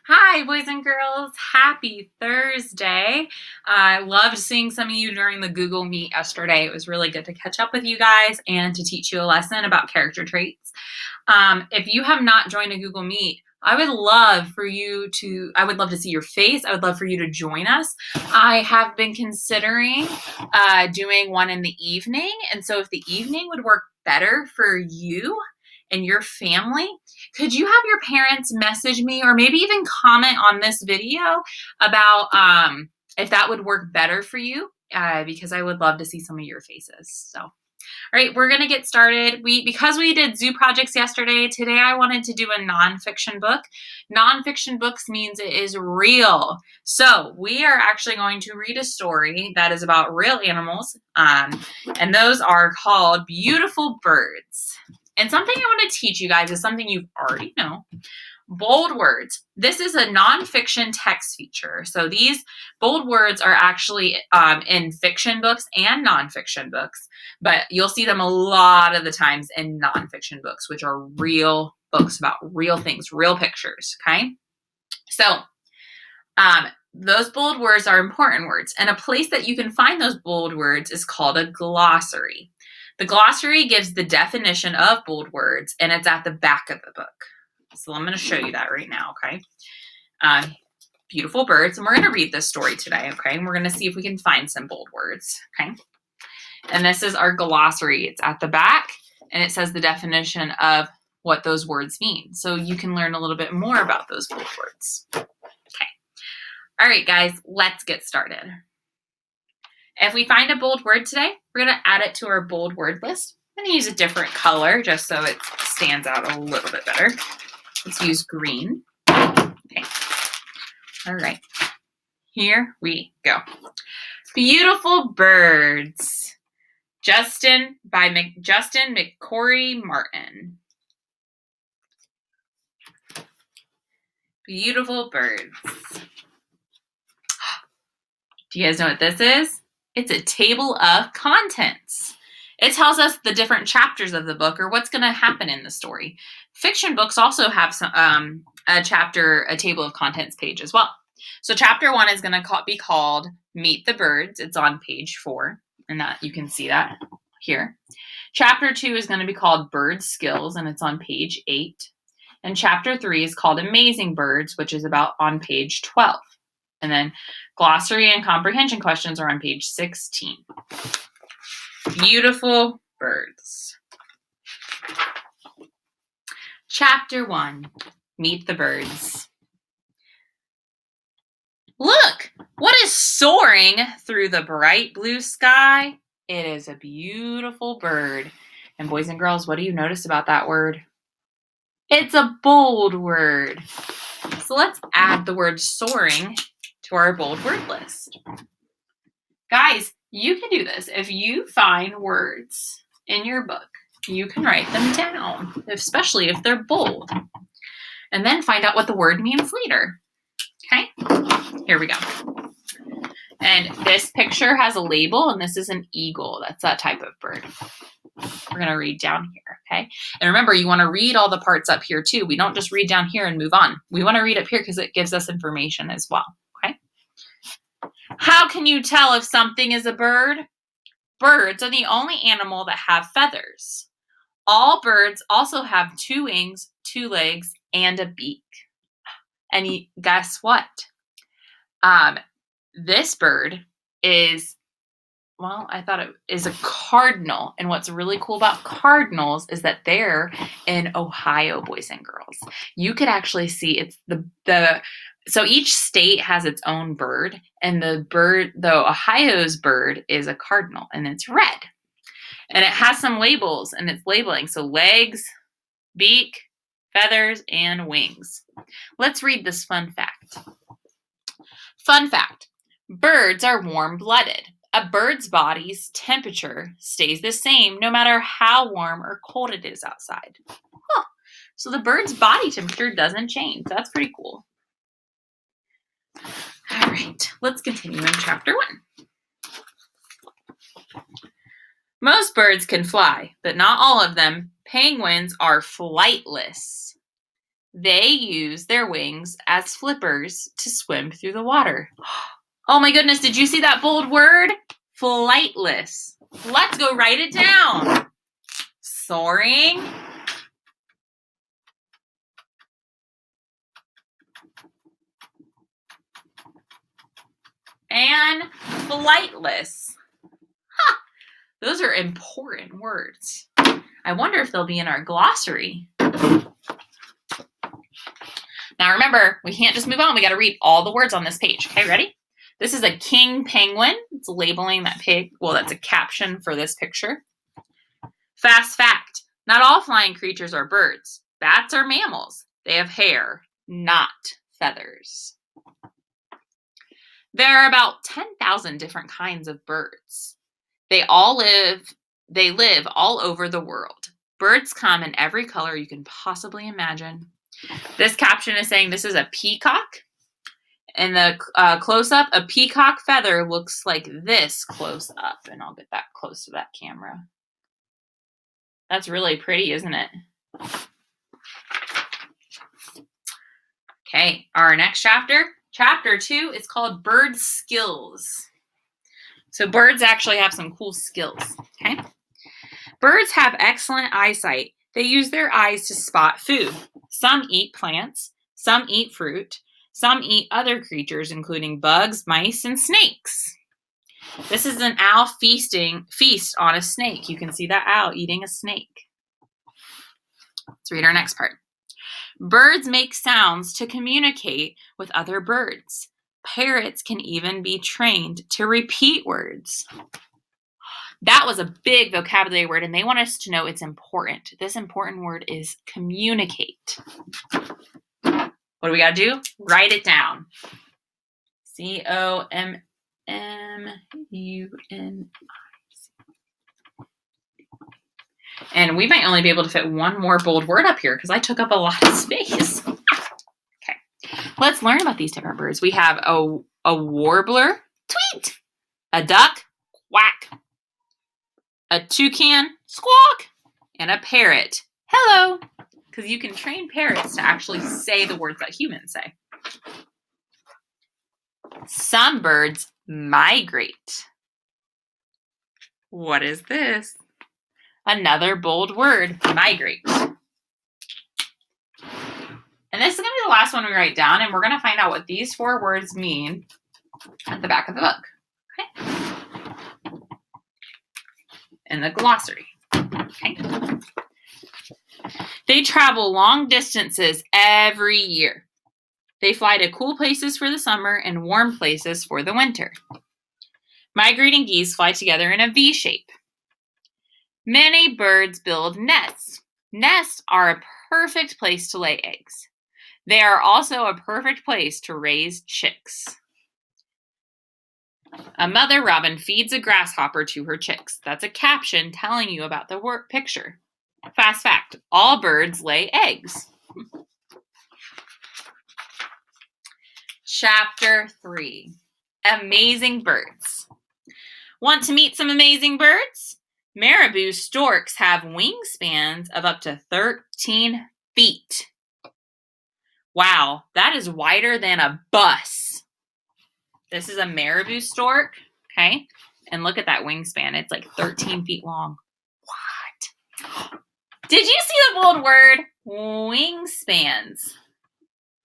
Hi, boys and girls. Happy Thursday. I loved seeing some of you during the Google Meet yesterday. It was really good to catch up with you guys and to teach you a lesson about character traits. If you have not joined a Google Meet, I would love to see your face. I would love for you to join us. I have been considering doing one in the evening. And so if the evening would work better for you and your family, could you have your parents message me or maybe even comment on this video about if that would work better for you? Because I would love to see some of your faces. So, all right, we're gonna get started. Because we did zoo projects yesterday, today I wanted to do a nonfiction book. Nonfiction books means it is real. So we are actually going to read a story that is about real animals, and those are called Beautiful Birds. And something I want to teach you guys is something you already know. Bold words. This is a nonfiction text feature. So these bold words are actually in fiction books and nonfiction books, but you'll see them a lot of the times in nonfiction books, which are real books about real things, real pictures. Okay. So those bold words are important words, and a place that you can find those bold words is called a glossary. The glossary gives the definition of bold words, and it's at the back of the book. So I'm going to show you that right now, okay? Beautiful birds, and we're going to read this story today, okay? And we're going to see if we can find some bold words, okay? And this is our glossary. It's at the back, and it says the definition of what those words mean. So you can learn a little bit more about those bold words. Okay. All right, guys, let's get started. If we find a bold word today, we're going to add it to our bold word list. I'm going to use a different color just so it stands out a little bit better. Let's use green. Okay. All right. Here we go. Beautiful Birds. Justin McCory Martin. Beautiful Birds. Do you guys know what this is? It's a table of contents. It tells us the different chapters of the book or what's going to happen in the story. Fiction books also have some, a table of contents page as well. So chapter 1 is going to be called Meet the Birds. It's on page 4, and that you can see that here. Chapter 2 is going to be called Bird Skills, and it's on page 8. And chapter 3 is called Amazing Birds, which is about on page 12. And then glossary and comprehension questions are on page 16. Beautiful Birds. Chapter 1, Meet the Birds. Look, what is soaring through the bright blue sky? It is a beautiful bird. And boys and girls, what do you notice about that word? It's a bold word. So let's add the word soaring to our bold word list. Guys, you can do this. If you find words in your book, you can write them down, especially if they're bold, and then find out what the word means later. Okay, here we go. And this picture has a label, and this is an eagle. That's that type of bird. We're going to read down here, okay? And remember, you want to read all the parts up here too. We don't just read down here and move on. We want to read up here because it gives us information as well, okay? How can you tell if something is a bird? Birds are the only animal that have feathers. All birds also have 2 wings, 2 legs, and a beak. And guess what? This bird is, well, I thought it is a cardinal. And what's really cool about cardinals is that they're in Ohio, boys and girls. You could actually see it's so each state has its own bird, and the Ohio's bird is a cardinal, and it's red. And it has some labels, and it's labeling. So legs, beak, feathers, and wings. Let's read this fun fact. Fun fact. Birds are warm-blooded. A bird's body's temperature stays the same no matter how warm or cold it is outside. Huh. So the bird's body temperature doesn't change. That's pretty cool. All right, let's continue in chapter 1. Most birds can fly, but not all of them. Penguins are flightless. They use their wings as flippers to swim through the water. Oh my goodness, did you see that bold word? Flightless. Let's go write it down. Soaring. And flightless. Huh. Those are important words. I wonder if they'll be in our glossary. Now remember, we can't just move on. We got to read all the words on this page. Okay, ready? This is a king penguin. It's labeling that pig. Well, that's a caption for this picture. Fast fact. Not all flying creatures are birds. Bats are mammals. They have hair, not feathers. There are about 10,000 different kinds of birds. They live all over the world. Birds come in every color you can possibly imagine. This caption is saying this is a peacock. In the close-up, a peacock feather looks like this close up. And I'll get that close to that camera. That's really pretty, isn't it? Okay, our next chapter. Chapter 2 is called Bird Skills. So birds actually have some cool skills, okay? Birds have excellent eyesight. They use their eyes to spot food. Some eat plants, some eat fruit, some eat other creatures, including bugs, mice, and snakes. This is an owl feast on a snake. You can see that owl eating a snake. Let's read our next part. Birds make sounds to communicate with other birds. Parrots can even be trained to repeat words. That was a big vocabulary word, and they want us to know it's important. This important word is communicate. What do we got to do? Write it down. COMMUNIC. And we might only be able to fit one more bold word up here because I took up a lot of space. Okay, let's learn about these different birds. We have a warbler, tweet, a duck, quack, a toucan, squawk, and a parrot, hello, because you can train parrots to actually say the words that humans say. Some birds migrate. What is this? Another bold word, migrate. And this is going to be the last one we write down, and we're going to find out what these 4 words mean at the back of the book. Okay? In the glossary. Okay? They travel long distances every year. They fly to cool places for the summer and warm places for the winter. Migrating geese fly together in a V shape. Many birds build nests. Nests are a perfect place to lay eggs. They are also a perfect place to raise chicks. A mother robin feeds a grasshopper to her chicks. That's a caption telling you about the picture. Fast fact, all birds lay eggs. Chapter 3, Amazing Birds. Want to meet some amazing birds? Marabou storks have wingspans of up to 13 feet. Wow, that is wider than a bus. This is a marabou stork, okay? And look at that wingspan. It's like 13 feet long. What? Did you see the bold word? Wingspans.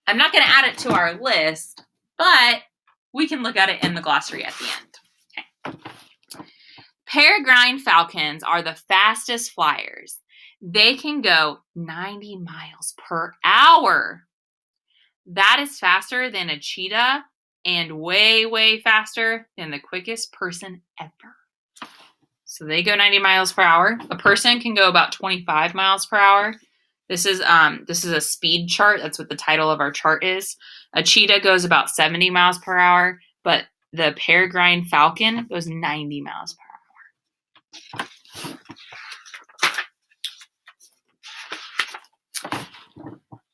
I'm not going to add it to our list, but we can look at it in the glossary at the end. Okay. Peregrine falcons are the fastest flyers. They can go 90 miles per hour. That is faster than a cheetah and way, way faster than the quickest person ever. So they go 90 miles per hour. A person can go about 25 miles per hour. This is a speed chart. That's what the title of our chart is. A cheetah goes about 70 miles per hour, but the peregrine falcon goes 90 miles per hour.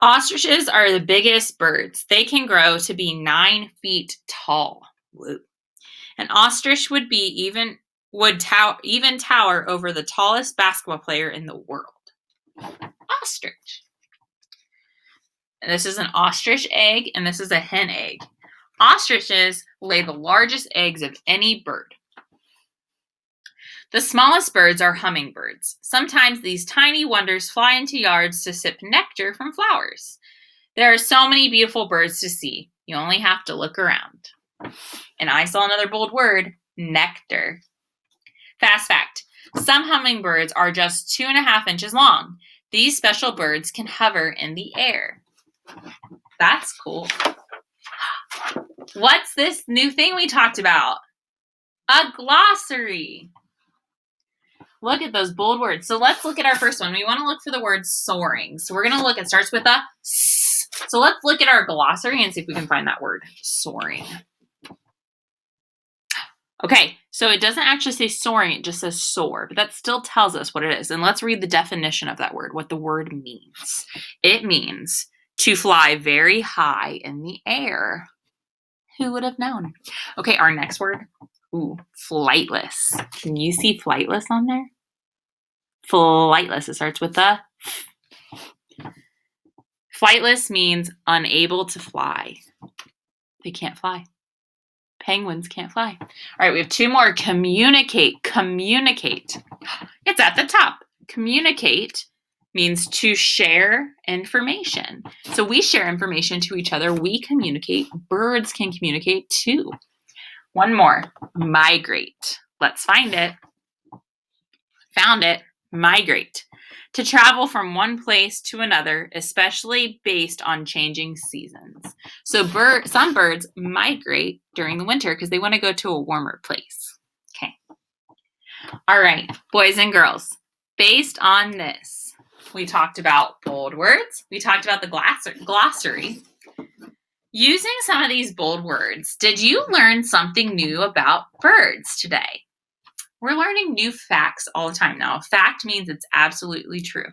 Ostriches are the biggest birds. They can grow to be 9 feet tall. Whoa. An ostrich would tower over the tallest basketball player in the world. Ostrich. This is an ostrich egg, and this is a hen egg. Ostriches lay the largest eggs of any bird. The smallest birds are hummingbirds. Sometimes these tiny wonders fly into yards to sip nectar from flowers. There are so many beautiful birds to see. You only have to look around. And I saw another bold word, nectar. Fast fact, some hummingbirds are just 2.5 inches long. These special birds can hover in the air. That's cool. What's this new thing we talked about? A glossary. Look at those bold words. So let's look at our first one. We want to look for the word soaring. So we're going to look, it starts with a S. So let's look at our glossary and see if we can find that word, soaring. Okay, so it doesn't actually say soaring, it just says soar, but that still tells us what it is. And let's read the definition of that word, what the word means. It means to fly very high in the air. Who would have known? Okay, our next word, flightless. Can you see flightless on there? Flightless, it starts with a F. Flightless means unable to fly. They can't fly. Penguins can't fly. All right, we have 2 more. Communicate. Communicate. It's at the top. Communicate means to share information. So we share information to each other. We communicate. Birds can communicate too. 1 more. Migrate. Let's find it. Found it. Migrate. To travel from one place to another, especially based on changing seasons. So some birds migrate during the winter because they want to go to a warmer place. Okay. All right, boys and girls, based on this, we talked about bold words. We talked about the glossary. Using some of these bold words, did you learn something new about birds today? We're learning new facts all the time now. Fact means it's absolutely true.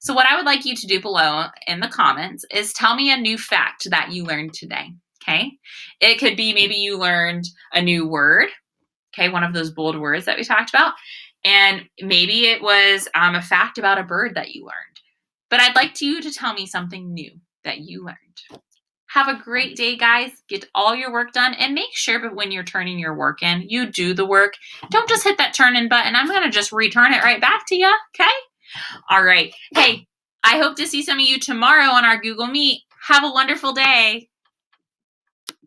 So what I would like you to do below in the comments is tell me a new fact that you learned today, okay? It could be maybe you learned a new word, okay, one of those bold words that we talked about, and maybe it was a fact about a bird that you learned. But I'd like you to tell me something new that you learned. Have a great day, guys. Get all your work done and make sure that when you're turning your work in, you do the work. Don't just hit that turn in button. I'm going to just return it right back to you, okay? All right. Hey, I hope to see some of you tomorrow on our Google Meet. Have a wonderful day.